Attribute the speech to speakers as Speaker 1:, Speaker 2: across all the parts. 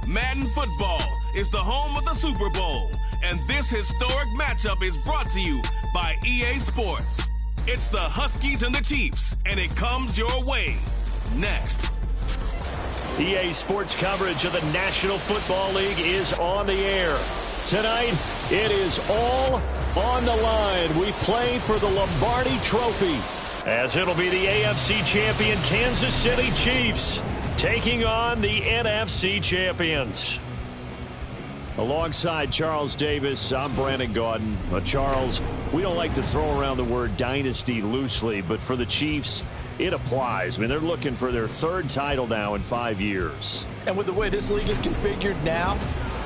Speaker 1: Madden Football is the home of the Super Bowl, and this historic matchup is brought to you by EA Sports. It's the Huskies and the Chiefs, and it comes your way next.
Speaker 2: EA Sports coverage of the National Football League is on the air. Tonight, it is all on the line. We play for the Lombardi Trophy, as it'll be the AFC champion Kansas City Chiefs taking on the NFC champions. Alongside Charles Davis, I'm Brandon Gaudin. Charles, we don't like to throw around the word dynasty loosely, but for the Chiefs, it applies. I mean, they're looking for their third title now in 5 years.
Speaker 3: And with the way this league is configured now,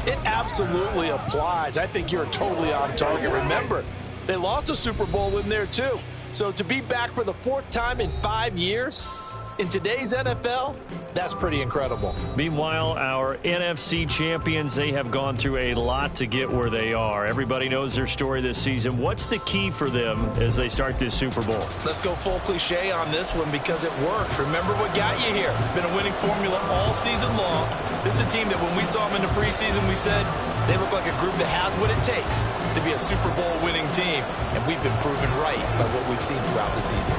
Speaker 3: it absolutely applies. I think you're totally on target. Remember, they lost a Super Bowl in there too. So to be back for the fourth time in 5 years in today's NFL, that's pretty incredible.
Speaker 2: Meanwhile, our NFC champions, they have gone through a lot to get where they are. Everybody knows their story this season. What's the key for them as they start this Super Bowl?
Speaker 3: Let's go full cliche on this one because it works. Remember what got you here. Been a winning formula all season long. This is a team that when we saw them in the preseason, we said they look like a group that has what it takes to be a Super Bowl winning team. And we've been proven right by what we've seen throughout the season.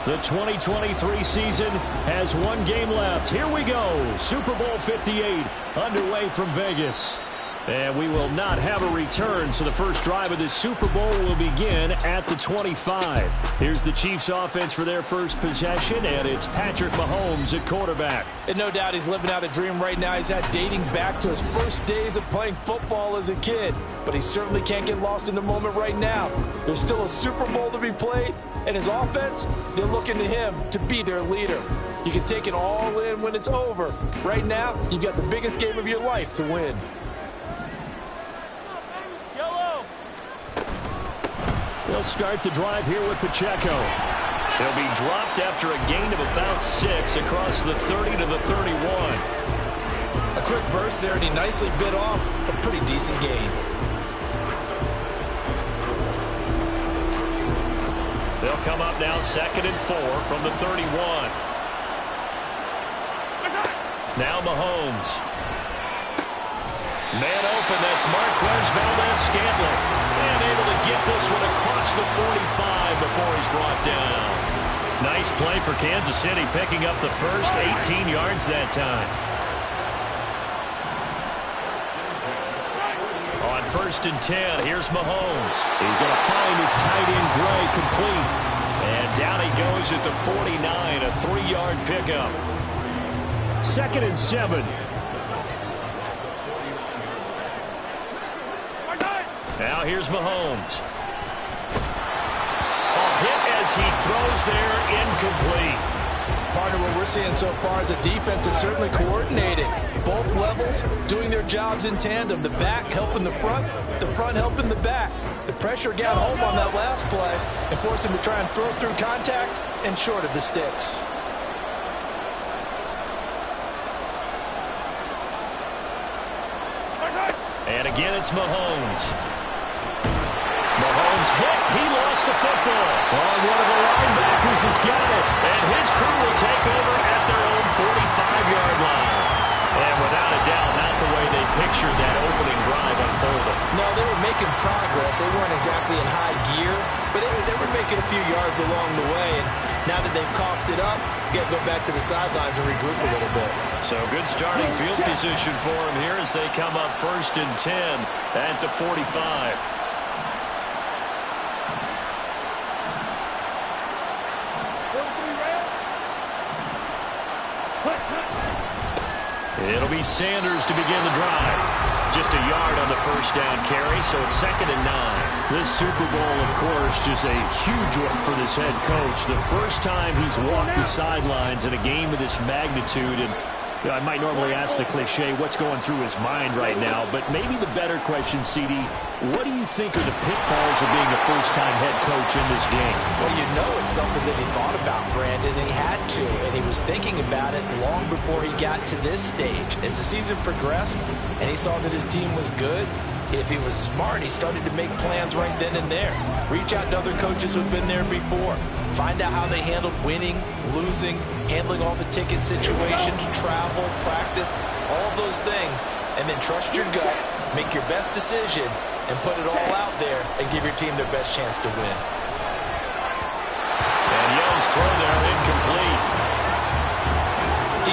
Speaker 2: The 2023 season has one game left. Here we go. Super Bowl 58 underway from Vegas. And we will not have a return, so the first drive of this Super Bowl will begin at the 25. Here's the Chiefs offense for their first possession, and it's Patrick Mahomes at quarterback.
Speaker 3: And no doubt he's living out a dream right now. He's had dating back to his first days of playing football as a kid. But he certainly can't get lost in the moment right now. There's still a Super Bowl to be played, and his offense, they're looking to him to be their leader. You can take it all in when it's over. Right now, you've got the biggest game of your life to win.
Speaker 2: They'll start the drive here with Pacheco. He'll be dropped after a gain of about 6 across the 30 to the 31.
Speaker 3: A quick burst there, and he nicely bit off a pretty decent gain.
Speaker 2: They'll come up now 2nd and 4 from the 31. Now Mahomes. Man open, that's Marquez Valdes-Scantling. And able to get this one across the 45 before he's brought down. Nice play for Kansas City, picking up the first 18 yards that time. On 1st and 10, here's Mahomes. He's going to find his tight end Gray complete. And down he goes at the 49, a 3-yard pickup. 2nd and 7. Now here's Mahomes. A hit as he throws there, incomplete.
Speaker 3: Part of what we're seeing so far is the defense is certainly coordinated. Both levels doing their jobs in tandem. The back helping the front helping the back. The pressure got home on that last play and forced him to try and throw through contact and short of the sticks.
Speaker 2: And again, it's Mahomes. Mahomes hit. He lost the football. One of the linebackers has got it. And his crew will take over at their own 45-yard line. And without a doubt, not the way they pictured that opening drive unfolding.
Speaker 3: No, they were making progress. They weren't exactly in high gear, but they were making a few yards along the way. And now that they've coughed it up, you got to go back to the sidelines and regroup a little bit.
Speaker 2: So good starting field position for them here as they come up 1st and 10 at the 45. It'll be Sanders to begin the drive. Just a yard on the first down carry, so it's 2nd and 9. This Super Bowl, of course, just a huge one for this head coach. The first time he's walked the sidelines in a game of this magnitude, and I might normally ask the cliche, what's going through his mind right now, but maybe the better question, CD, what do you think are the pitfalls of being a first-time head coach in this game?
Speaker 3: Well, you know it's something that he thought about, Brandon, and he had to, and he was thinking about it long before he got to this stage. As the season progressed and he saw that his team was good, If he was smart, he started to make plans right then and there. Reach out to other coaches who've been there before. Find out how they handled winning, losing, handling all the ticket situations, travel, practice, all those things. And then trust your gut, make your best decision, and put it all out there and give your team their best chance to win.
Speaker 2: And Young's throw there incomplete.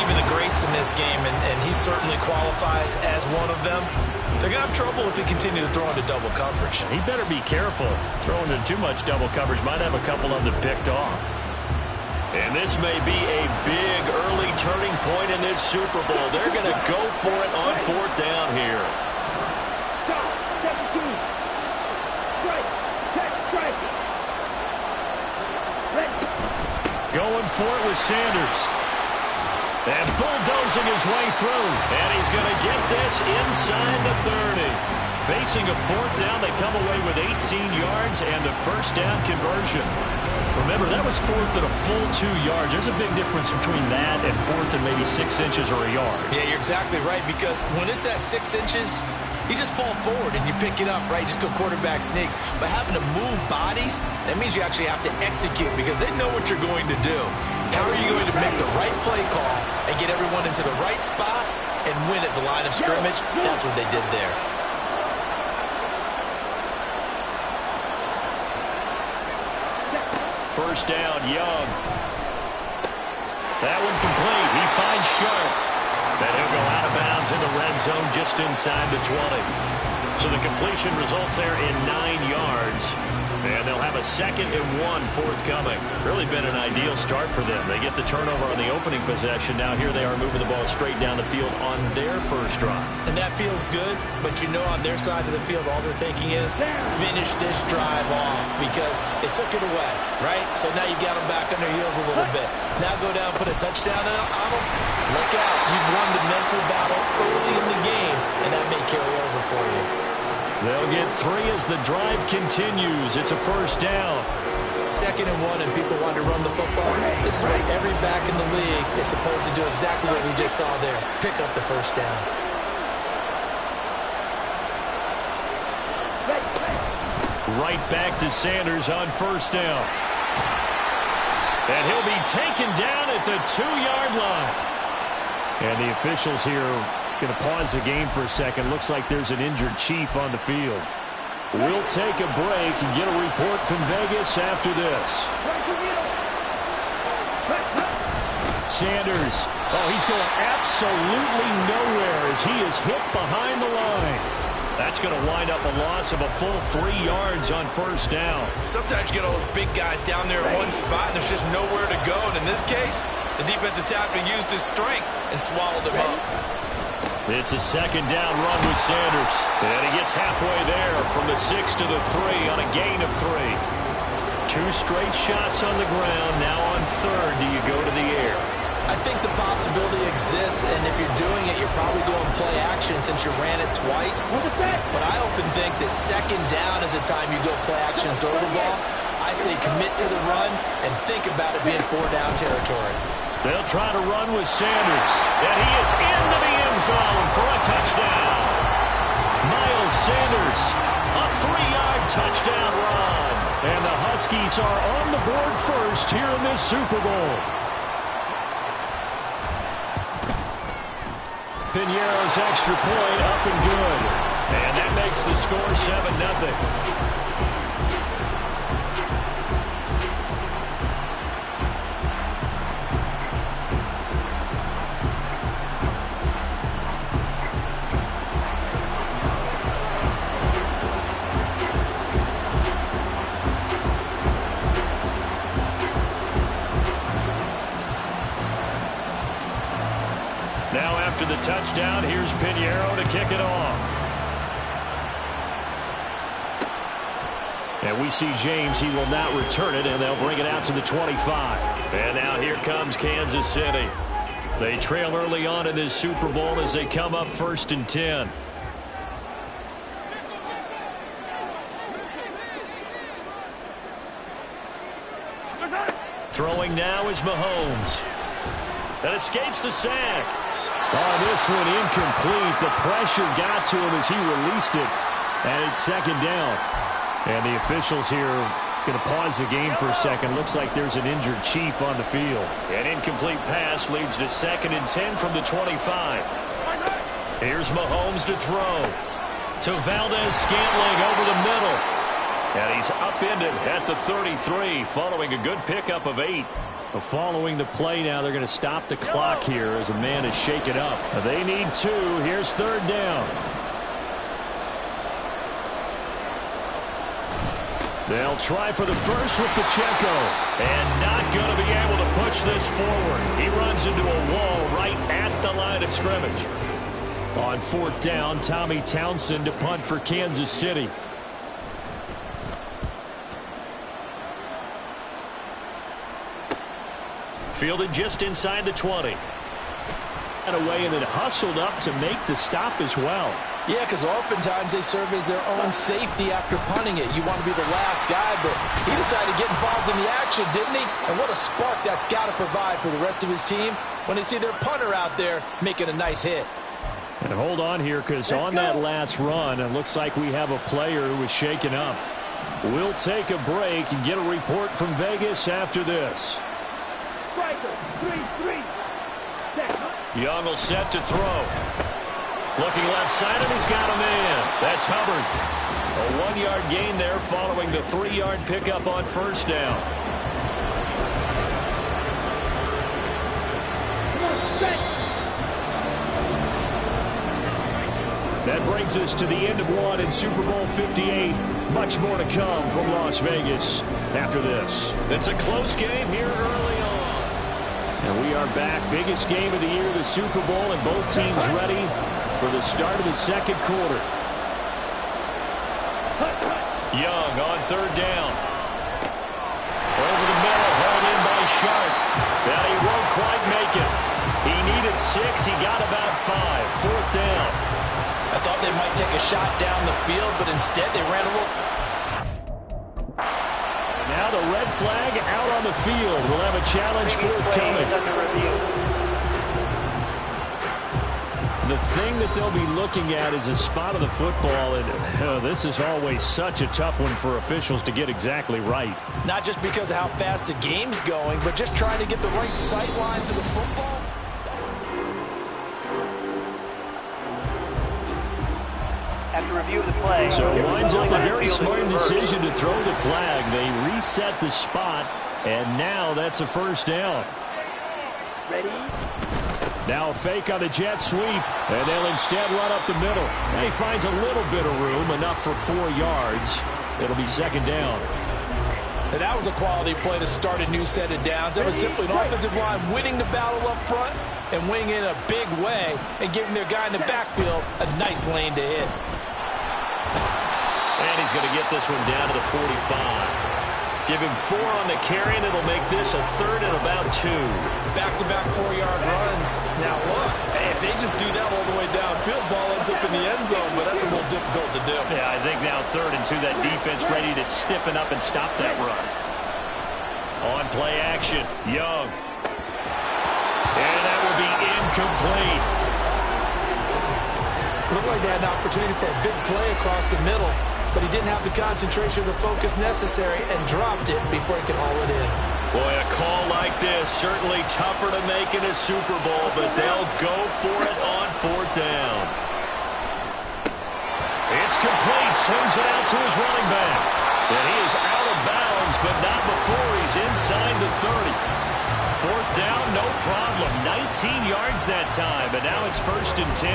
Speaker 3: Even the greats in this game, and he certainly qualifies as one of them, they're going to have trouble if they continue to throw into double coverage.
Speaker 2: He better be careful. Throwing into too much double coverage might have a couple of them picked off. And this may be a big early turning point in this Super Bowl. They're going to go for it on 4th down here. Going for it with Sanders. And bulldozing his way through. And he's going to get this inside the 30. Facing a 4th down, they come away with 18 yards and the first down conversion. Remember, that was 4th and a full 2 yards. There's a big difference between that and 4th and maybe 6 inches or a yard.
Speaker 3: Yeah, you're exactly right, because when it's that 6 inches, you just fall forward and you pick it up, right? Just go quarterback sneak. But having to move bodies, that means you actually have to execute because they know what you're going to do. How are you going to make the right play call and get everyone into the right spot and win at the line of scrimmage? That's what they did there.
Speaker 2: First down, Young. That one complete. He finds Sharp. And he'll go out of bounds in the red zone just inside the 20. So the completion results there in 9 yards. And they'll have a 2nd and 1 forthcoming. Really been an ideal start for them. They get the turnover on the opening possession. Now here they are moving the ball straight down the field on their first drive.
Speaker 3: And that feels good, but you know on their side of the field all they're thinking is finish this drive off because they took it away, right? So now you got them back on their heels a little bit. Now go down, put a touchdown on them. Look out. You've won the mental battle early in the game, and that may carry over for you.
Speaker 2: They'll get 3 as the drive continues. It's a first down.
Speaker 3: 2nd and 1, and people want to run the football. This is what every back in the league is supposed to do, exactly what we just saw there. Pick up the first down.
Speaker 2: Right back to Sanders on first down. And he'll be taken down at the 2-yard line. And the officials here going to pause the game for a second. Looks like there's an injured Chief on the field. We'll take a break and get a report from Vegas after this. Sanders. Oh, he's going absolutely nowhere as he is hit behind the line. That's going to wind up a loss of a full 3 yards on first down.
Speaker 3: Sometimes you get all those big guys down there in one spot, and there's just nowhere to go. And in this case, the defensive tackle used his strength and swallowed him up.
Speaker 2: It's a 2nd down run with Sanders. And he gets halfway there from the 6 to the 3 on a gain of 3. 2 straight shots on the ground. Now on 3rd, do you go to the air?
Speaker 3: I think the possibility exists, and if you're doing it, you're probably going play action since you ran it twice. But I often think that 2nd down is a time you go play action and throw the ball. I say commit to the run and think about it being 4-down territory.
Speaker 2: They'll try to run with Sanders. And he is into the end zone for a touchdown. Miles Sanders, a 3-yard touchdown run. And the Huskies are on the board first here in this Super Bowl. Piñeiro's extra point up and good. And that makes the score 7-0. After the touchdown, here's Piñeiro to kick it off. And we see James. He will not return it, and they'll bring it out to the 25. And now here comes Kansas City. They trail early on in this Super Bowl as they come up 1st and 10. Throwing now is Mahomes. That escapes the sack. Oh, this one incomplete. The pressure got to him as he released it. And it's second down. And the officials here going to pause the game for a second. Looks like there's an injured Chief on the field.
Speaker 4: An incomplete pass leads to 2nd and 10 from the 25. Here's Mahomes to throw. To Valdez-Scantling over the middle. And he's upended at the 33 following a good pickup of 8.
Speaker 2: Following the play now, they're going to stop the clock here as a man is shaken up. They need 2. Here's 3rd down. They'll try for the first with Pacheco.
Speaker 4: And not going to be able to push this forward. He runs into a wall right at the line of scrimmage.
Speaker 2: On 4th down, Tommy Townsend to punt for Kansas City.
Speaker 4: Fielded just inside the 20.
Speaker 2: Away and then hustled up to make the stop as well.
Speaker 3: Yeah, because oftentimes they serve as their own safety after punting it. You want to be the last guy, but he decided to get involved in the action, didn't he? And what a spark that's got to provide for the rest of his team when they see their punter out there making a nice hit.
Speaker 2: And hold on here, because on that last run, it looks like we have a player who was shaken up. We'll take a break and get a report from Vegas after this.
Speaker 4: Young will set to throw. Looking left side, and he's got a man. That's Hubbard. A 1-yard gain there following the 3-yard pickup on 1st down.
Speaker 2: That brings us to the end of 1 in Super Bowl 58. Much more to come from Las Vegas after this.
Speaker 4: It's a close game here early on.
Speaker 2: And we are back. Biggest game of the year, the Super Bowl, and both teams ready for the start of the 2nd quarter.
Speaker 4: Young on 3rd down. Over the middle, held in by Sharp. Now he won't quite make it. He needed 6. He got about 5. 4th down.
Speaker 3: I thought they might take a shot down the field, but instead they ran a little.
Speaker 2: Now the red flag out on the field. We'll have a challenge forthcoming. The thing that they'll be looking at is a spot of the football, and this is always such a tough one for officials to get exactly right.
Speaker 3: Not just because of how fast the game's going, but just trying to get the right sight line to the football.
Speaker 5: After review of the play,
Speaker 2: so it winds up a very smart decision to throw the flag. They reset the spot, and now that's a 1st down.
Speaker 5: Ready?
Speaker 2: Now a fake on the jet sweep, and they'll instead run up the middle. And he finds a little bit of room, enough for 4 yards. It'll be 2nd down.
Speaker 3: And that was a quality play to start a new set of downs. That was simply an offensive line winning the battle up front and winning in a big way and giving their guy in the backfield a nice lane to hit.
Speaker 4: And he's going to get this one down to the 45. Give him 4 on the carry, and it'll make this a 3rd and about 2.
Speaker 3: Back-to-back 4-yard runs. Now look, if they just do that all the way downfield, ball ends up in the end zone, but that's a little difficult to do.
Speaker 4: Yeah, I think now 3rd and 2, that defense ready to stiffen up and stop that run. On play action, Young. And that will be incomplete.
Speaker 3: Looked like they had an opportunity for a big play across the middle, but he didn't have the concentration or the focus necessary and dropped it before he could haul it in.
Speaker 4: Boy, a call like this, certainly tougher to make in a Super Bowl, but they'll go for it on 4th down. It's complete, swings it out to his running back. And he is out of bounds, but not before he's inside the 30. 4th down, no problem. 19 yards that time, and now it's 1st and 10.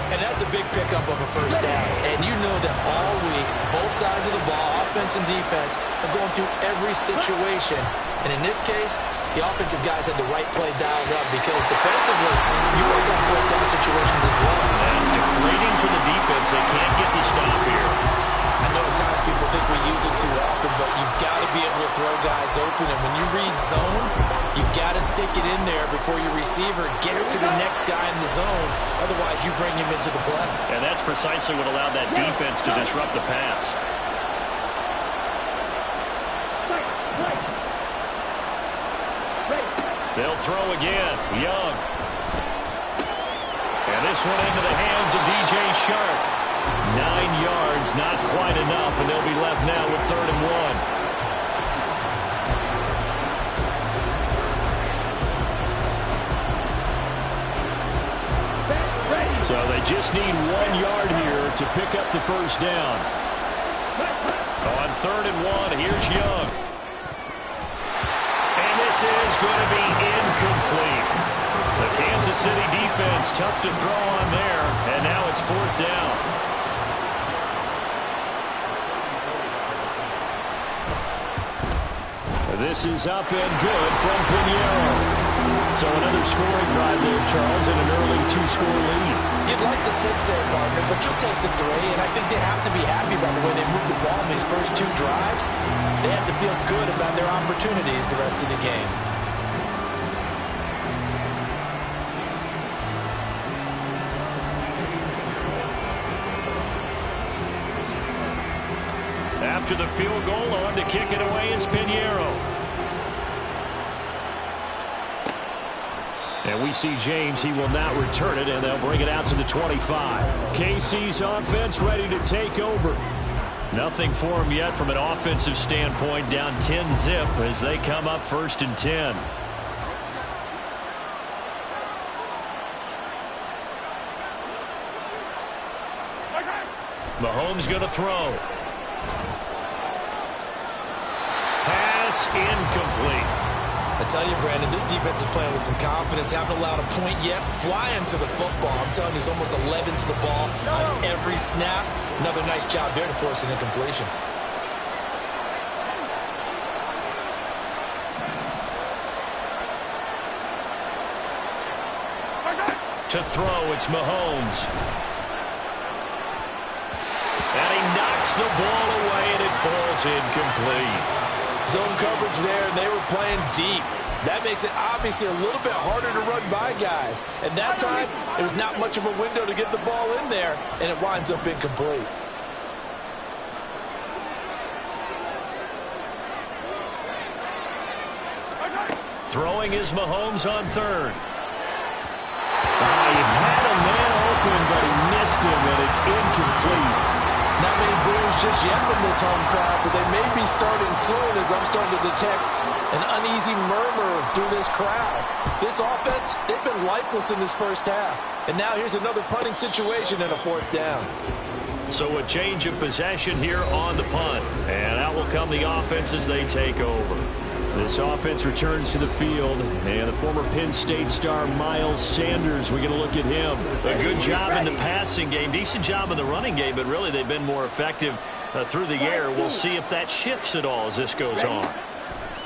Speaker 3: And that's a big pickup of a 1st down. And you know that all week, both sides of the ball, offense and defense, are going through every situation. And in this case, the offensive guys had the right play dialed up because defensively, you work on 4th down situations as well.
Speaker 4: And deflating for the defense, they can't get the stop here.
Speaker 3: I know at times people think we use it too often, but you've got to be able to throw guys open. And when you read zone, you've got to stick it in there before your receiver gets to the next guy in the zone. Otherwise, you bring him into the play.
Speaker 4: And that's precisely what allowed that defense to disrupt the pass. They'll throw again. Young. And this one into the hands of DJ Shark.
Speaker 2: 9 yards, not quite enough, and they'll be left now with 3rd and 1. So they just need 1 yard here to pick up the first down. On 3rd and 1, here's Young. And this is going to be incomplete. The Kansas City defense tough to throw on there, and now it's 4th down. This is up and good from Pinheiro. So another scoring drive there, Charles, and an early 2-score lead.
Speaker 3: You'd like the 6 there, partner, but you'll take the 3, and I think they have to be happy about the way they moved the ball in these first 2 drives. They have to feel good about their opportunities the rest of the game.
Speaker 2: After the field goal, on to kick it away is Pinheiro. And we see James. He will not return it, and they'll bring it out to the 25. KC's offense ready to take over. Nothing for him yet from an offensive standpoint. Down 10-zip as they come up 1st and 10. Mahomes going to throw. Pass incomplete.
Speaker 3: I tell you, Brandon, this defense is playing with some confidence. Haven't allowed a point yet. Flying to the football. I'm telling you, it's almost 11 to the ball on every snap. Another nice job there to force an incompletion.
Speaker 2: To throw, it's Mahomes. And he knocks the ball away, and it falls incomplete.
Speaker 3: Zone coverage there, and they were playing deep. That makes it obviously a little bit harder to run by guys. And that time, there was not much of a window to get the ball in there, and it winds up incomplete.
Speaker 2: Throwing is Mahomes on 3rd. He had a man open, but he missed him, and it's incomplete.
Speaker 3: Not many boos just yet from this home crowd, but they may be starting soon as I'm starting to detect an uneasy murmur through this crowd. This offense, they've been lifeless in this first half. And now here's another punting situation and a 4th down.
Speaker 2: So a change of possession here on the punt. And out will come the offense as they take over. This offense returns to the field, and the former Penn State star Miles Sanders, we're going to look at him. A good job in the passing game, decent job in the running game, but really they've been more effective through the air. We'll see if that shifts at all as this goes on.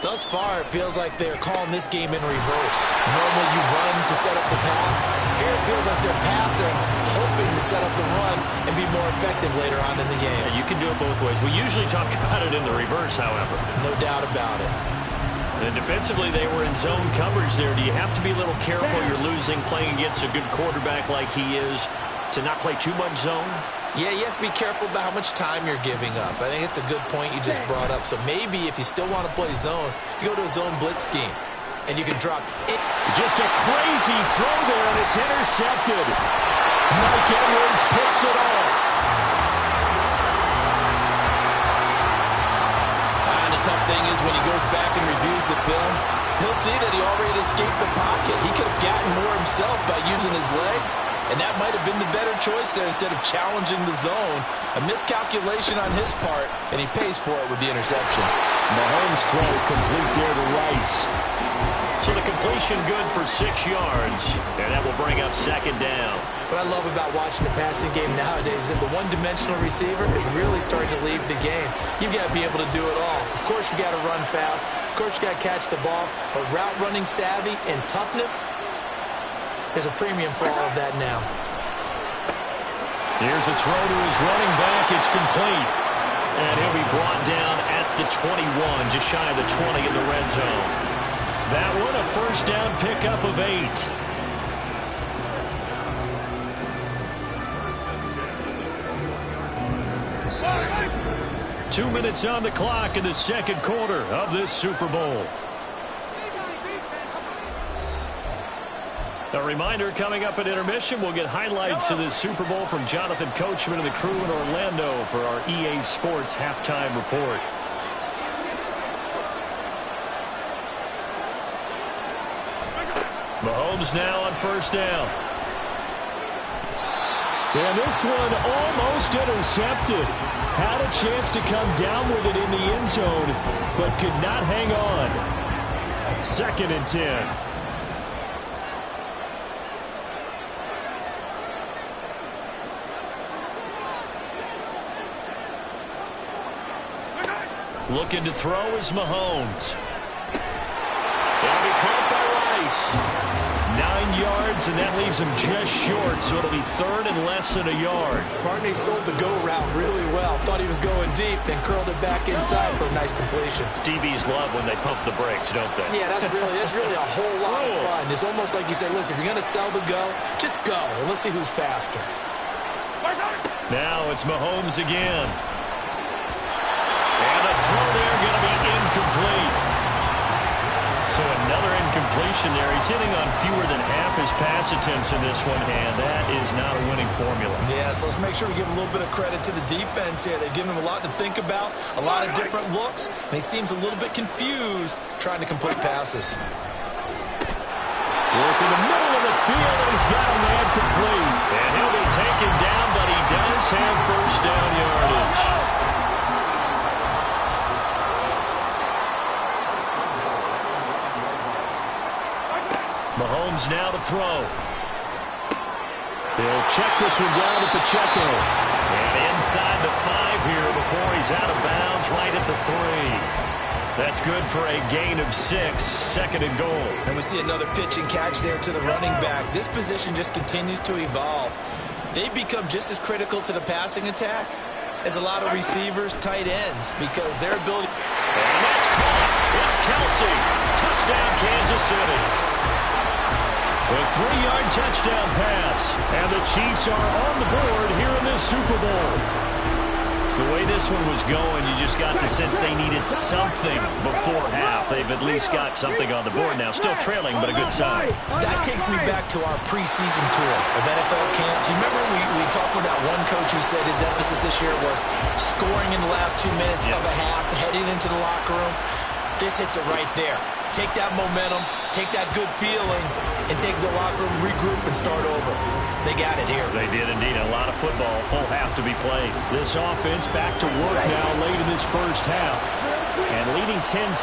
Speaker 3: Thus far, it feels like they're calling this game in reverse. Normally you run to set up the pass. Here it feels like they're passing, hoping to set up the run and be more effective later on in the game.
Speaker 2: Yeah, you can do it both ways. We usually talk about it in the reverse, however.
Speaker 3: No doubt about it.
Speaker 2: And defensively, they were in zone coverage there. Do you have to be a little careful? You're losing, playing against a good quarterback like he is, to not play too much zone?
Speaker 3: Yeah, you have to be careful about how much time you're giving up. I think it's a good point you just brought up. So maybe if you still want to play zone, you go to a zone blitz scheme, and you can drop it.
Speaker 2: Just a crazy throw there, and it's intercepted. Mike Edwards picks it off.
Speaker 3: The tough thing is when he goes back and reviews the film, he'll see that he already escaped the pocket. He could have gotten more himself by using his legs, and that might have been the better choice there instead of challenging the zone. A miscalculation on his part, and he pays for it with the interception.
Speaker 2: Mahomes' throw complete there to Rice. So the completion good for 6 yards, and that will bring up 2nd down.
Speaker 3: What I love about watching the passing game nowadays is that the one-dimensional receiver is really starting to leave the game. You've got to be able to do it all. Of course, you got to run fast. Of course, you got to catch the ball. But route running savvy and toughness, there's a premium for all of that now.
Speaker 2: Here's a throw to his running back. It's complete. And he'll be brought down at the 21, just shy of the 20 in the red zone. That one, a 1st down pickup of 8. 2 minutes on the clock in the 2nd quarter of this Super Bowl. A reminder, coming up at intermission, we'll get highlights of this Super Bowl from Jonathan Coachman and the crew in Orlando for our EA Sports halftime report. Mahomes now on first down.
Speaker 4: And this one almost intercepted. Had a chance to come down with it in the end zone, but could not hang on. 2nd and 10.
Speaker 2: Looking to throw is Mahomes. That'll be caught by Rice. 9 yards, and that leaves him just short, so it'll be 3rd and less than a yard.
Speaker 3: Barney sold the go route really well. Thought he was going deep, then curled it back inside for a nice completion.
Speaker 2: DBs love when they pump the brakes, don't they?
Speaker 3: Yeah, that's really a whole lot of fun. It's almost like you said, listen, if you're going to sell the go, just go, and let's see who's faster.
Speaker 2: Now it's Mahomes again. And the throw there going to be incomplete. So another incompletion there. He's hitting on fewer than half his pass attempts in this one, and that is not a winning formula.
Speaker 3: Yeah, so let's make sure we give a little bit of credit to the defense here. They've given him a lot to think about, a lot of different looks, and he seems a little bit confused trying to complete passes.
Speaker 4: Work in the middle of the field, and he's got a man complete.
Speaker 2: And he'll be taken down, but he does have first down yardage. Mahomes now to throw.
Speaker 4: They'll check this one down to Pacheco.
Speaker 2: And inside the 5 here before he's out of bounds, right at the 3. That's good for a gain of 6, 2nd and goal.
Speaker 3: And we see another pitch and catch there to the running back. This position just continues to evolve. They've become just as critical to the passing attack as a lot of receivers, tight ends, because their ability...
Speaker 2: And that's caught. It's Kelsey. Touchdown, Kansas City. A 3-yard touchdown pass.
Speaker 4: And the Chiefs are on the board here in this Super Bowl.
Speaker 2: The way this one was going, you just got the sense they needed something before half. They've at least got something on the board now. Still trailing, but a good sign.
Speaker 3: That takes me back to our preseason tour of NFL camps. You remember we talked with that one coach who said his emphasis this year was scoring in the last 2 minutes of a half, heading into the locker room. This hits it right there. Take that momentum, take that good feeling, and take the locker room, regroup, and start over. They got it here.
Speaker 2: They did indeed. A lot of football, full half to be played.
Speaker 4: This offense back to work now late in this first half. And leading 10-7,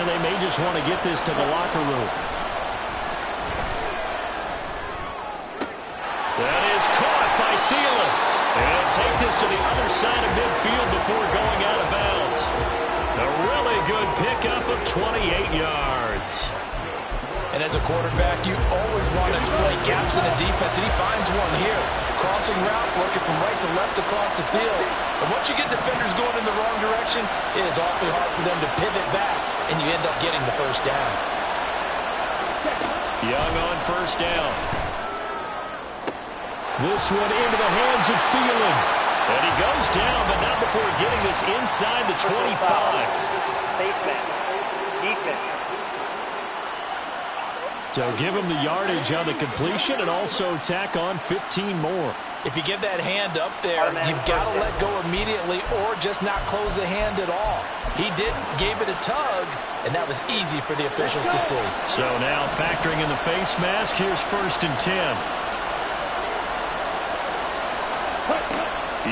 Speaker 4: they may just want to get this to the locker room.
Speaker 2: That is caught by Thielen. And he'll take this to the other side of midfield before going out of bounds. A really good pickup of 28 yards.
Speaker 3: And as a quarterback, you always want to exploit gaps in the defense, and he finds one here. Crossing route, working from right to left across the field. And once you get defenders going in the wrong direction, it is awfully hard for them to pivot back, and you end up getting the first down.
Speaker 2: Young on first down.
Speaker 4: This one into the hands of Thielen.
Speaker 2: And he goes down, but not before getting this inside the 25.
Speaker 5: Baseman. Defense.
Speaker 4: So give him the yardage on the completion and also tack on 15 more.
Speaker 3: If you give that hand up there, you've got to let go immediately or just not close the hand at all. He didn't, gave it a tug, and that was easy for the officials to see.
Speaker 2: So now factoring in the face mask, here's 1st and 10.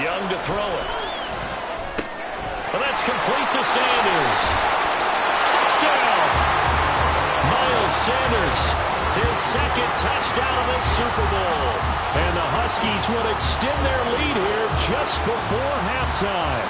Speaker 2: Young to throw it. Well, that's complete to Sanders. Touchdown! Miles Sanders, his 2nd touchdown of the Super Bowl.
Speaker 4: And the Huskies will extend their lead here just before halftime.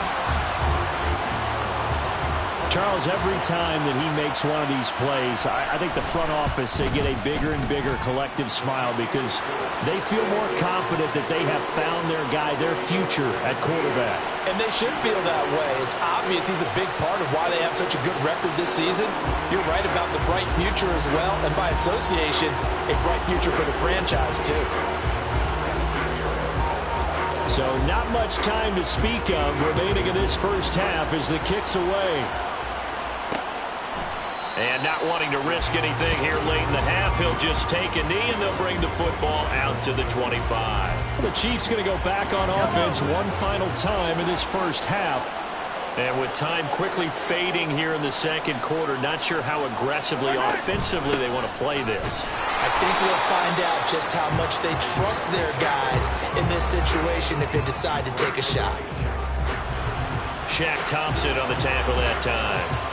Speaker 4: Charles, every time that he makes one of these plays, I think the front office, they get a bigger and bigger collective smile because they feel more confident that they have found their guy, their future at quarterback.
Speaker 3: And they should feel that way. It's obvious he's a big part of why they have such a good record this season. You're right about the bright future as well, and by association, a bright future for the franchise too.
Speaker 4: So not much time to speak of remaining in this first half as the kick's away.
Speaker 2: And not wanting to risk anything here late in the half, he'll just take a knee, and they'll bring the football out to the 25.
Speaker 4: The Chiefs going to go back on offense one final time in this first half.
Speaker 2: And with time quickly fading here in the second quarter, not sure how aggressively, offensively they want to play this.
Speaker 3: I think we'll find out just how much they trust their guys in this situation if they decide to take a shot.
Speaker 2: Shaq Thompson on the tackle that time.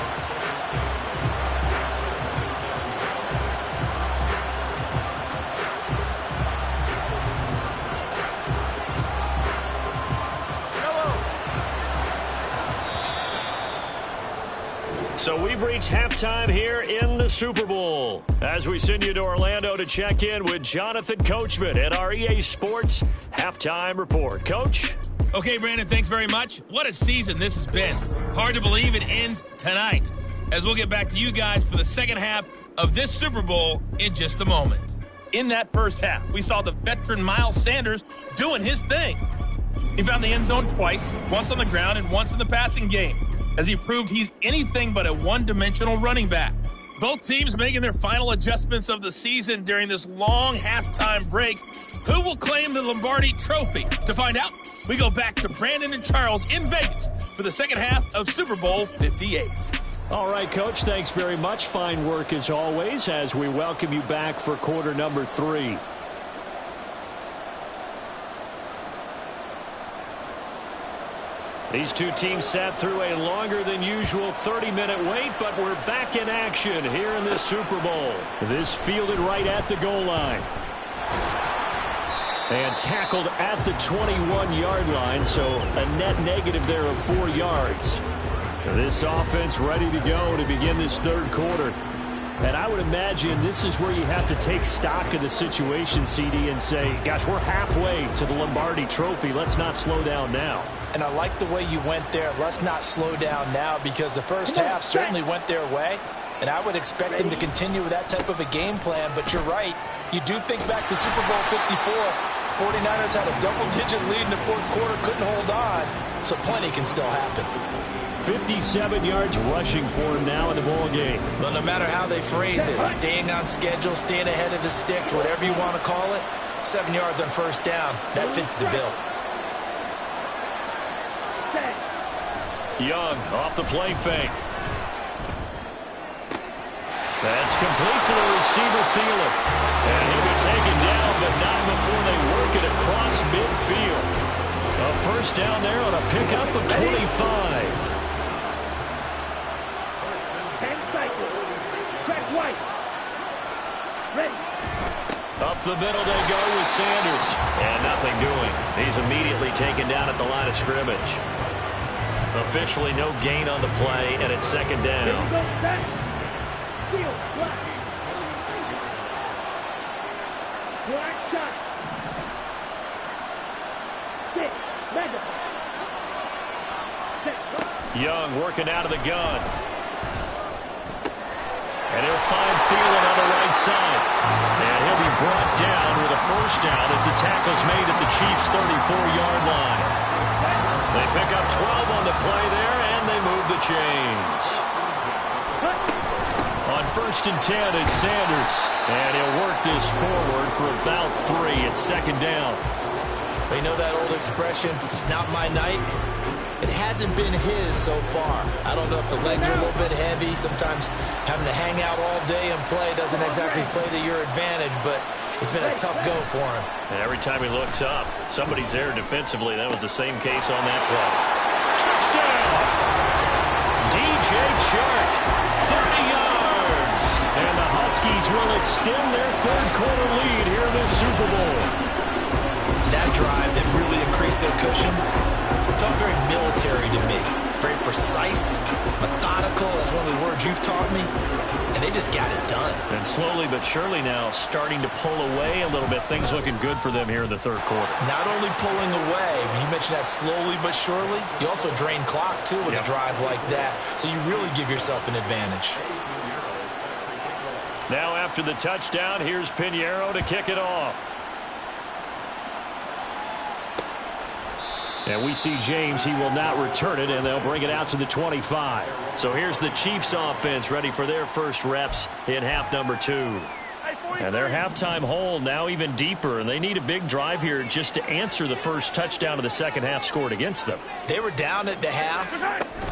Speaker 2: So we've reached halftime here in the Super Bowl. As we send you to Orlando to check in with Jonathan Coachman at our EA Sports Halftime Report. Coach?
Speaker 6: Okay, Brandon, thanks very much. What a season this has been. Hard to believe it ends tonight, as we'll get back to you guys for the second half of this Super Bowl in just a moment. In that first half, we saw the veteran Miles Sanders doing his thing. He found the end zone twice, once on the ground and once in the passing game, as he proved he's anything but a one-dimensional running back. Both teams making their final adjustments of the season during this long halftime break. Who will claim the Lombardi Trophy? To find out, we go back to Brandon and Charles in Vegas for the second half of Super Bowl 58.
Speaker 4: All right, Coach, thanks very much. Fine work as always as we welcome you back for quarter number 3.
Speaker 2: These two teams sat through a longer than usual 30-minute wait, but we're back in action here in this Super Bowl.
Speaker 4: This fielded right at the goal line. And tackled at the 21-yard line, so a net negative there of 4 yards. This offense ready to go to begin this third quarter. And I would imagine this is where you have to take stock of the situation, CD, and say, gosh, we're halfway to the Lombardi Trophy. Let's not slow down now.
Speaker 3: And I like the way you went there. Let's not slow down now, because the first half certainly went their way. And I would expect them to continue with that type of a game plan. But you're right. You do think back to Super Bowl 54. 49ers had a double-digit lead in the fourth quarter, couldn't hold on. So plenty can still happen.
Speaker 4: 57 yards rushing for him now in the ball game.
Speaker 3: But no matter how they phrase it, staying on schedule, staying ahead of the sticks, whatever you want to call it, 7 yards on first down, that fits the bill.
Speaker 2: Young off the play fake. That's complete to the receiver, Thielen. And he'll be taken down, but not before they work it across midfield. A first down there on a pickup of 25.
Speaker 5: 10 cycles. Craig White. Ready.
Speaker 2: Up the middle they go with Sanders. And nothing doing. He's immediately taken down at the line of scrimmage. Officially no gain on the play, and it's second down. Young working out of the gun. And he'll find Thielen on the right side. And he'll be brought down with a first down as the tackle's made at the Chiefs' 34-yard line. They pick up 12 on the play there, and they move the chains. On first and 10, it's Sanders. And he'll work this forward for about 3. It's second down.
Speaker 3: They know that old expression, it's not my night. It hasn't been his so far. I don't know if the legs are a little bit heavy. Sometimes having to hang out all day and play doesn't exactly play to your advantage, but it's been a tough go for him.
Speaker 2: And every time he looks up, somebody's there defensively. That was the same case on that play. Touchdown! DJ Chark, 30 yards. And the Huskies will extend their third quarter lead here in this Super Bowl.
Speaker 3: That drive that really increased their cushion felt very military to me. Very precise, methodical. That's one of the words you've taught me. And they just got it done.
Speaker 2: And slowly but surely now starting to pull away a little bit. Things looking good for them here in the third quarter.
Speaker 3: Not only pulling away, but you mentioned that slowly but surely. You also drain clock, too, with a drive like that. So you really give yourself an advantage.
Speaker 2: Now after the touchdown, here's Pinheiro to kick it off. And we see James. He will not return it, and they'll bring it out to the 25.
Speaker 4: So here's the Chiefs offense ready for their first reps in half number 2. And their halftime hole now even deeper, and they need a big drive here just to answer the first touchdown of the second half scored against them.
Speaker 3: They were down at the half.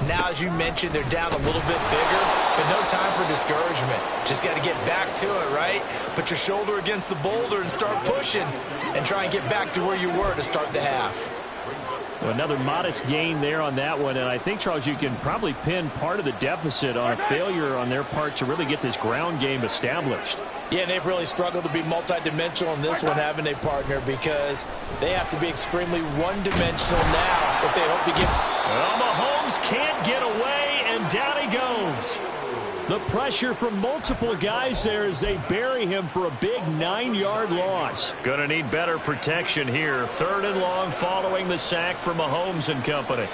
Speaker 3: Now, as you mentioned, they're down a little bit bigger, but no time for discouragement. Just got to get back to it, right? Put your shoulder against the boulder and start pushing and try and get back to where you were to start the half.
Speaker 2: So another modest gain there on that one, and I think, Charles, you can probably pin part of the deficit on a failure on their part to really get this ground game established.
Speaker 3: Yeah, and they've really struggled to be multidimensional in this one, having a partner, because they have to be extremely one-dimensional now if they hope to get...
Speaker 4: Well, Mahomes can't get away, and down he goes.
Speaker 2: The pressure from multiple guys there as they bury him for a big 9-yard loss.
Speaker 4: Gonna need better protection here. 3rd and long following the sack from Mahomes and company.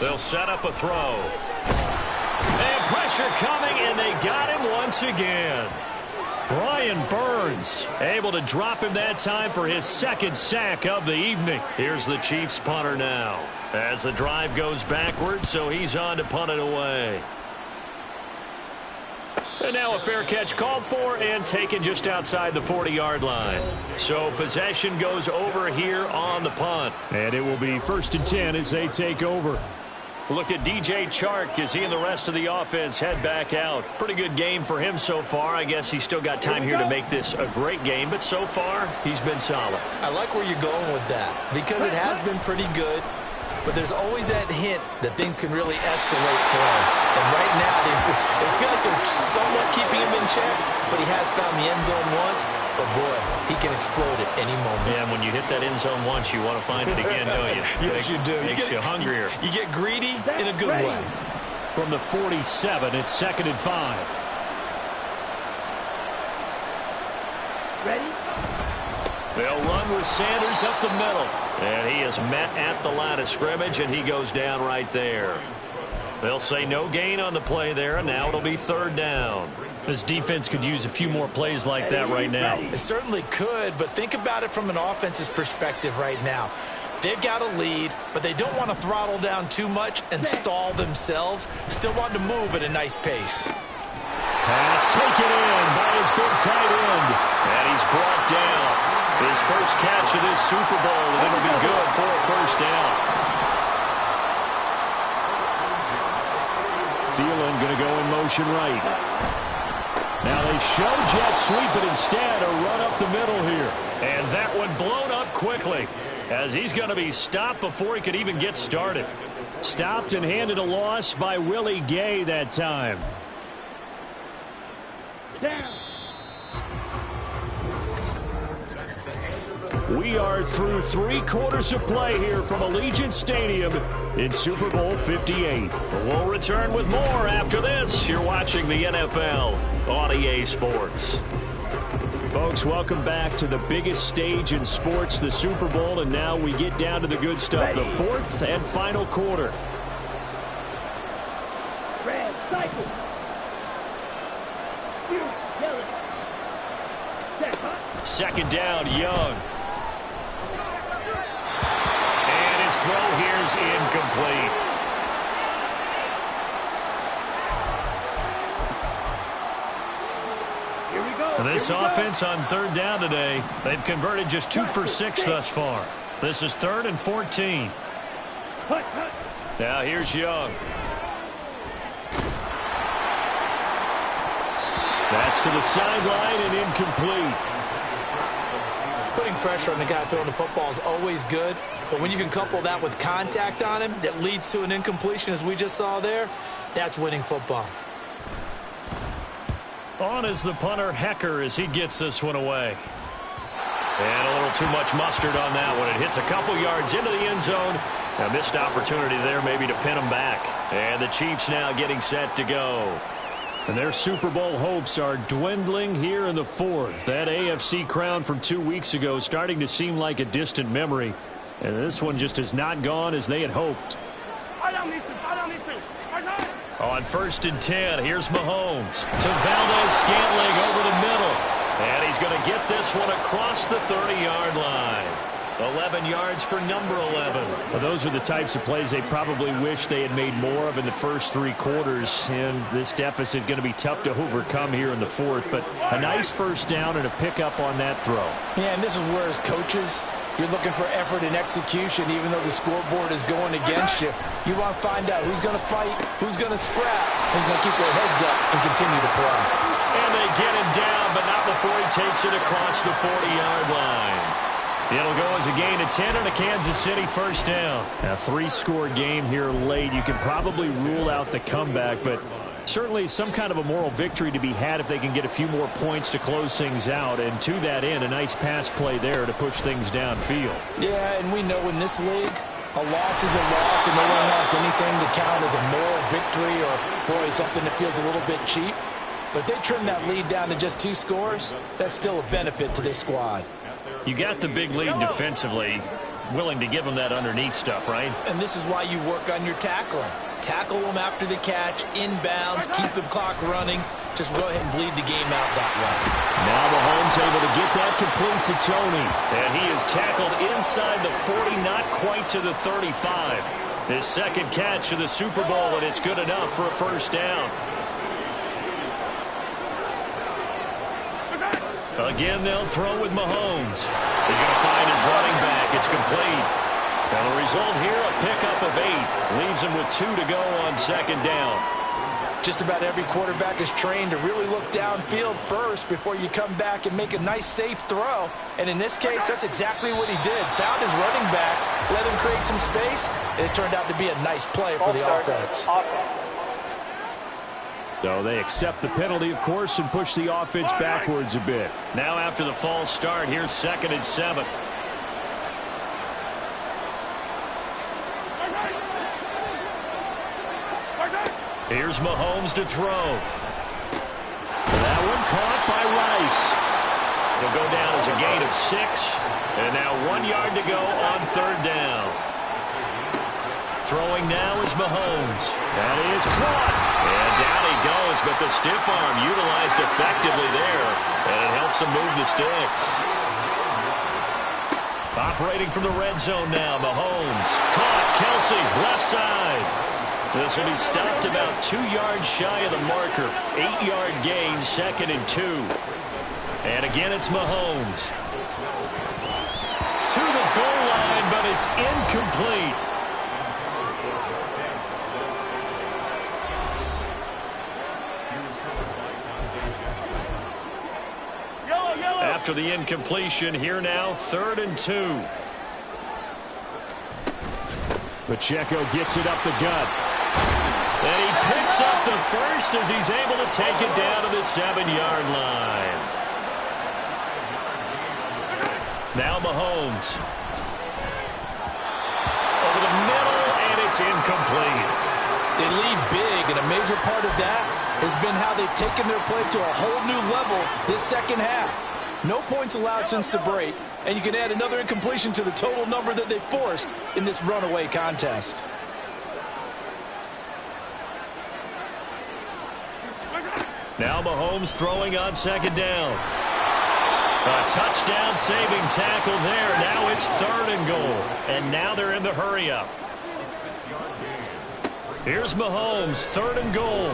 Speaker 4: They'll set up a throw. And pressure coming, and they got him once again. Brian Burns able to drop him that time for his 2nd sack of the evening. Here's the Chiefs punter now as the drive goes backwards, so he's on to punt it away. And now a fair catch called for and taken just outside the 40-yard line. So possession goes over here on the punt.
Speaker 2: And it will be 1st and 10 as they take over.
Speaker 4: Look at DJ Chark as he and the rest of the offense head back out. Pretty good game for him so far. I guess he's still got time here to make this a great game, but so far he's been solid.
Speaker 3: I like where you're going with that because it has been pretty good, but there's always that hint that things can really escalate for him. And right now they feel like they're somewhat keeping him in check, but he has found the end zone once. But boy, he can explode at any moment.
Speaker 4: Yeah, and when you hit that end zone once, you want to find it again, don't you?
Speaker 3: Yes, you do.
Speaker 4: Makes you hungrier.
Speaker 3: You get greedy in a good way.
Speaker 2: From the 47, it's 2nd and 5.
Speaker 5: Ready?
Speaker 4: They'll run with Sanders up the middle. And he is met at the line of scrimmage, and he goes down right there. They'll say no gain on the play there, and now it'll be 3rd down.
Speaker 2: This defense could use a few more plays like that right now.
Speaker 3: It certainly could, but think about it from an offense's perspective right now. They've got a lead, but they don't want to throttle down too much and stall themselves. Still want to move at a nice pace.
Speaker 2: Pass taken in by his big tight end.
Speaker 4: And he's brought down. His first catch of this Super Bowl, and it'll be good for a 1st down.
Speaker 2: Thielen going to go in motion right. Now they show jet sweep, but instead a run up the middle here.
Speaker 4: And that one blown up quickly as he's going to be stopped before he could even get started.
Speaker 2: Stopped and handed a loss by Willie Gay that time.
Speaker 5: Down.
Speaker 2: We are through 3 quarters of play here from Allegiant Stadium in Super Bowl 58.
Speaker 4: We'll return with more after this. You're watching the NFL on EA Sports.
Speaker 2: Folks, welcome back to the biggest stage in sports, the Super Bowl, and now we get down to the good stuff, the 4th and final quarter.
Speaker 5: Red, cycle. Yellow. Set, hot.
Speaker 4: 2nd down, Young. And his throw here is incomplete. This offense on 3rd down today, they've converted just 2 for 6 thus far. This is 3rd and 14. Now here's Young.
Speaker 2: That's to the sideline and incomplete.
Speaker 3: Putting pressure on the guy throwing the football is always good, but when you can couple that with contact on him that leads to an incompletion, as we just saw there, that's winning football.
Speaker 4: On is the punter, Hecker, as he gets this one away. And a little too much mustard on that one. It hits a couple yards into the end zone. A missed opportunity there maybe to pin him back. And the Chiefs now getting set to go.
Speaker 2: And their Super Bowl hopes are dwindling here in the 4th. That AFC crown from 2 weeks ago starting to seem like a distant memory. And this one just has not gone as they had hoped.
Speaker 4: On 1st and 10, here's Mahomes to Valdez Scantling over the middle. And he's going to get this one across the 30-yard line. 11 yards for number 11.
Speaker 2: Well, those are the types of plays they probably wish they had made more of in the first 3 quarters. And this deficit going to be tough to overcome here in the fourth. But a nice first down and a pickup on that throw.
Speaker 3: Yeah, and this is where as coaches, you're looking for effort and execution, even though the scoreboard is going against you. You want to find out who's going to fight, who's going to scrap, who's going to keep their heads up and continue to play.
Speaker 4: And they get him down, but not before he takes it across the 40-yard line. It'll go as a gain of 10 on a Kansas City first down.
Speaker 2: A 3-score game here late. You can probably rule out the comeback, but certainly some kind of a moral victory to be had if they can get a few more points to close things out. And to that end, a nice pass play there to push things downfield.
Speaker 3: Yeah, and we know in this league, a loss is a loss, and no one wants anything to count as a moral victory or, boy, something that feels a little bit cheap. But they trim that lead down to just 2 scores. That's still a benefit to this squad.
Speaker 4: You got the big lead defensively, willing to give them that underneath stuff, right?
Speaker 3: And this is why you work on your tackling. Tackle them after the catch, inbounds, keep the clock running. Just go ahead and bleed the game out that way.
Speaker 2: Now Mahomes able to get that complete to Tony.
Speaker 4: And he is tackled inside the 40, not quite to the 35. His second catch of the Super Bowl, and it's good enough for a first down. Again, they'll throw with Mahomes. He's going to find his running back. It's complete. And the result here, a pickup of 8. Leaves him with 2 to go on second down.
Speaker 3: Just about every quarterback is trained to really look downfield first before you come back and make a nice, safe throw. And in this case, that's exactly what he did. Found his running back, let him create some space, and it turned out to be a nice play for the offense.
Speaker 2: So they accept the penalty, of course, and push the offense backwards a bit.
Speaker 4: Now after the false start, here's 2nd and 7. Here's Mahomes to throw.
Speaker 2: That one caught by Rice.
Speaker 4: He'll go down as a gain of 6. And now 1 yard to go on third down. Throwing now is Mahomes.
Speaker 2: That is caught.
Speaker 4: And down he goes, but the stiff arm utilized effectively there. And it helps him move the sticks. Operating from the red zone now, Mahomes. Caught, Kelsey, left side. This will be stopped about 2 yards shy of the marker. 8-yard gain, 2nd and 2. And again, it's Mahomes. To the goal line, but it's incomplete. After the incompletion, here now, 3rd and 2.
Speaker 2: Pacheco gets it up the gut.
Speaker 4: And he picks up the first as he's able to take it down to the 7-yard line. Now Mahomes. Over the middle, and it's incomplete.
Speaker 3: They lead big, and a major part of that has been how they've taken their play to a whole new level this second half. No points allowed since the break, and you can add another incompletion to the total number that they forced in this runaway contest.
Speaker 4: Now Mahomes throwing on second down. A touchdown saving tackle there. Now it's 3rd and goal. And now they're in the hurry-up. Here's Mahomes, 3rd and goal.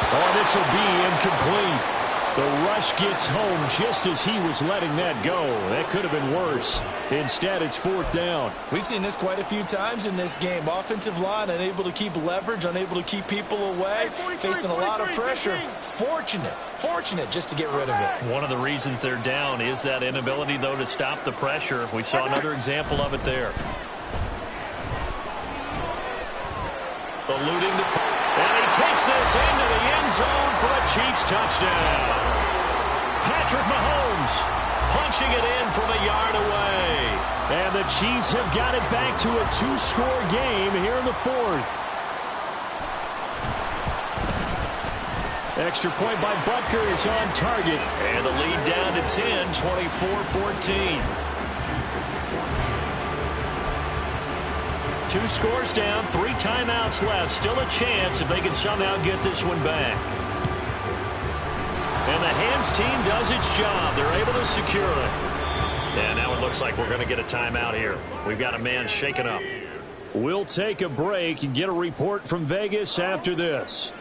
Speaker 2: Oh, this will be incomplete. The rush gets home just as he was letting that go. That could have been worse. Instead, it's 4th down.
Speaker 3: We've seen this quite a few times in this game. Offensive line unable to keep leverage, unable to keep people away, facing a lot of pressure. Fortunate just to get rid of it.
Speaker 4: One of the reasons they're down is that inability, though, to stop the pressure. We saw another example of it there. Eluding the... And he takes this into the end zone for a Chiefs touchdown. Patrick Mahomes punching it in from a yard away.
Speaker 2: And the Chiefs have got it back to a 2-score game here in the 4th. Extra point by Butker is on target.
Speaker 4: And the lead down to 10, 24-14. 2 scores down, 3 timeouts left. Still a chance if they can somehow get this one back.
Speaker 2: And the hands team does its job. They're able to secure it. And now it looks like we're going to get a timeout here. We've got a man shaken up. We'll take a break and get a report from Vegas after this.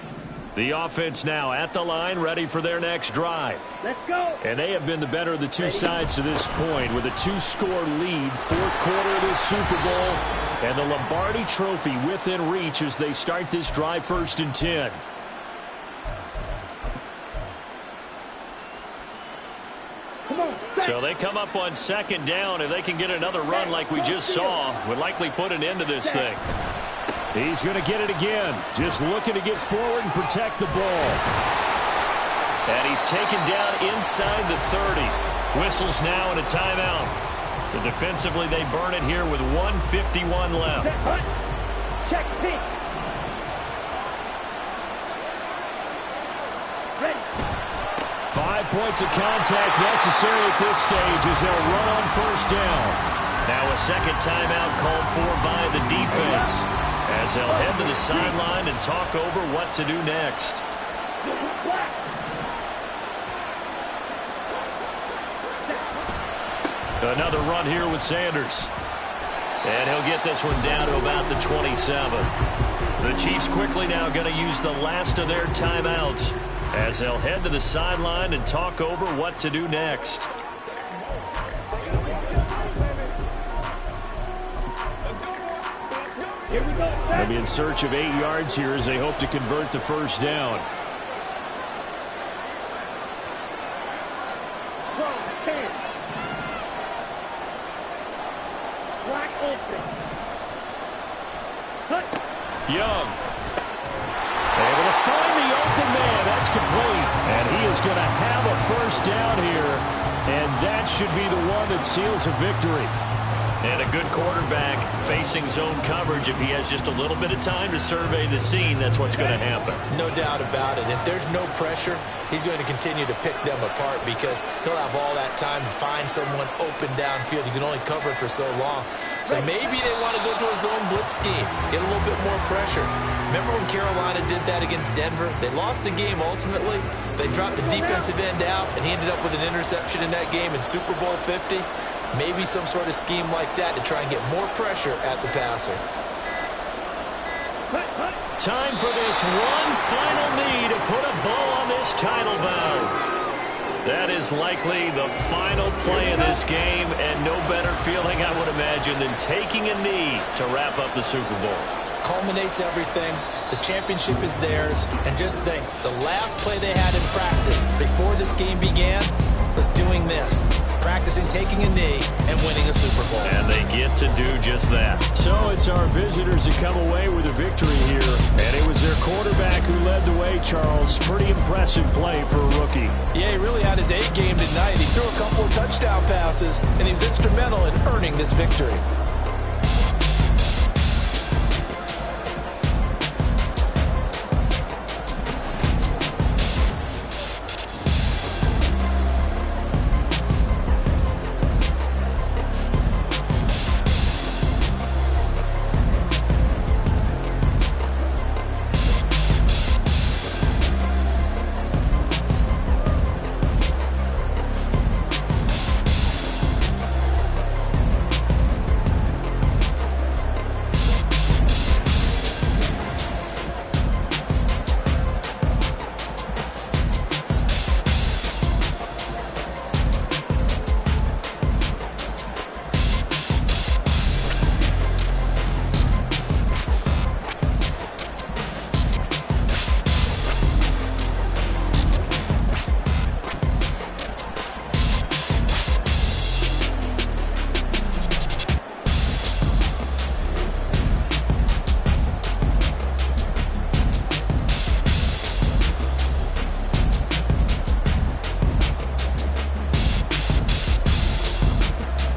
Speaker 2: The offense now at the line, ready for their next drive.
Speaker 5: Let's go.
Speaker 2: And they have been the better of the two sides to this point with a 2-score lead, fourth quarter of this Super Bowl. And the Lombardi Trophy within reach as they start this drive 1st and 10. So they come up on 2nd down. If they can get another run like we just saw, would likely put an end to this thing. He's going to get it again. Just looking to get forward and protect the ball. And he's taken down inside the 30. Whistles now and a timeout. So defensively they burn it here with 1:51 left.
Speaker 5: Check pink. Ready.
Speaker 2: 5 points of contact necessary at this stage as they'll run on 1st down. Now a second timeout called for by the defense as they'll head to the sideline and talk over what to do next. Another run here with Sanders. And he'll get this one down to about the 27. The Chiefs quickly now going to use the last of their timeouts as they'll head to the sideline and talk over what to do next.
Speaker 5: Here we go.
Speaker 2: They'll be in search of 8 yards here as they hope to convert the 1st down. Young. Able to find the open man. That's complete. And he is going to have a 1st down here. And that should be the one that seals a victory. And a good quarterback facing zone coverage. If he has just a little bit of time to survey the scene, that's what's going to happen.
Speaker 3: No doubt about it. If there's no pressure, he's going to continue to pick them apart because he'll have all that time to find someone open downfield. You can only cover for so long. So maybe they want to go to a zone blitz scheme, get a little bit more pressure. Remember when Carolina did that against Denver? They lost the game ultimately. They dropped the defensive end out, and he ended up with an interception in that game in Super Bowl 50. Maybe some sort of scheme like that to try and get more pressure at the passer.
Speaker 2: Time for this one final knee to put a bow on this title bout. That is likely the final play of this game, and no better feeling, I would imagine, than taking a knee to wrap up the Super Bowl.
Speaker 3: Culminates everything. The championship is theirs. And just think, the last play they had in practice before this game began was doing this. Practicing taking a knee and winning a Super Bowl.
Speaker 2: And they get to do just that. So it's our visitors that come away with a victory here. And it was their quarterback who led the way, Charles. Pretty impressive play for a rookie.
Speaker 3: Yeah, he really had his A game tonight. He threw a couple of touchdown passes, and he was instrumental in earning this victory.